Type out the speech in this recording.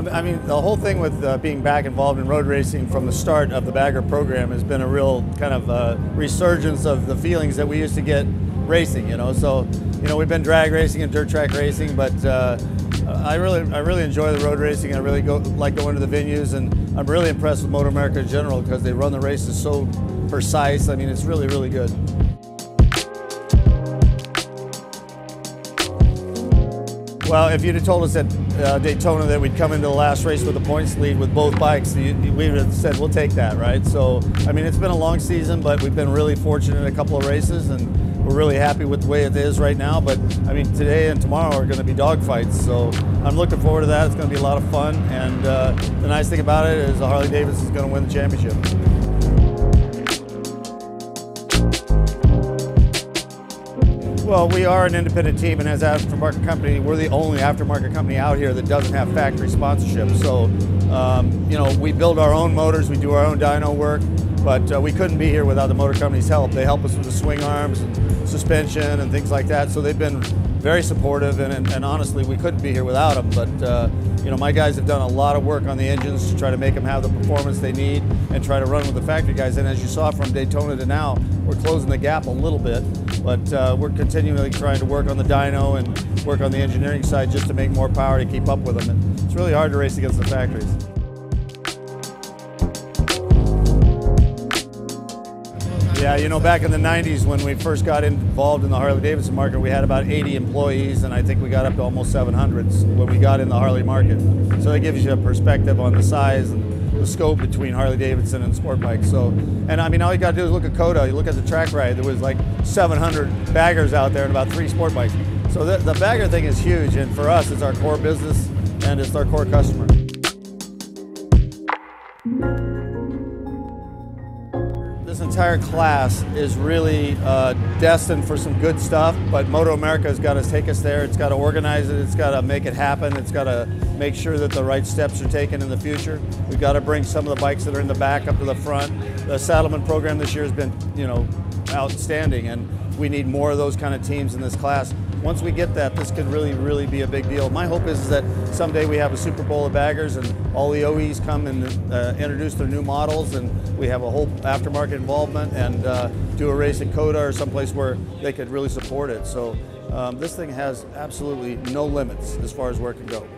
I mean, the whole thing with being back involved in road racing from the start of the bagger program has been a real kind of resurgence of the feelings that we used to get racing, you know. So, you know, we've been drag racing and dirt track racing, but I really enjoy the road racing. I really like going to the venues, and I'm really impressed with MotoAmerica in general because they run the races so precise. I mean, it's really, really good. Well, if you'd have told us at Daytona that we'd come into the last race with a points lead with both bikes, we would have said, we'll take that, right? So, I mean, it's been a long season, but we've been really fortunate in a couple of races, and we're really happy with the way it is right now. But, I mean, today and tomorrow are going to be dogfights, so I'm looking forward to that. It's going to be a lot of fun, and the nice thing about it is the Harley-Davidson is going to win the championship. Well, we are an independent team, and as an aftermarket company, we're the only aftermarket company out here that doesn't have factory sponsorship. So, you know, we build our own motors, we do our own dyno work, but we couldn't be here without the motor company's help. They help us with the swing arms and suspension and things like that. So they've been very supportive, and honestly, we couldn't be here without them. But you know, my guys have done a lot of work on the engines to try to make them have the performance they need and try to run with the factory guys. And as you saw from Daytona to now, we're closing the gap a little bit, but we're continually trying to work on the dyno and work on the engineering side just to make more power to keep up with them. And it's really hard to race against the factories. Yeah, you know, back in the 90s when we first got involved in the Harley-Davidson market, we had about 80 employees, and I think we got up to almost 700 when we got in the Harley market. So that gives you a perspective on the size and the scope between Harley-Davidson and sport bikes. So, and I mean, all you got to do is look at COTA. You look at the track ride. There was like 700 baggers out there and about 3 sport bikes. So the bagger thing is huge, and for us, it's our core business and it's our core customer. This entire class is really destined for some good stuff, but MotoAmerica has got to take us there. It's got to organize it. It's got to make it happen. It's got to make sure that the right steps are taken in the future. We've got to bring some of the bikes that are in the back up to the front. The Saddleman program this year has been, you know, outstanding, and we need more of those kind of teams in this class. Once we get that, this could really, really be a big deal. My hope is that someday we have a Super Bowl of baggers and all the OEs come and introduce their new models, and we have a whole aftermarket involvement and do a race at COTA or someplace where they could really support it. So this thing has absolutely no limits as far as where it can go.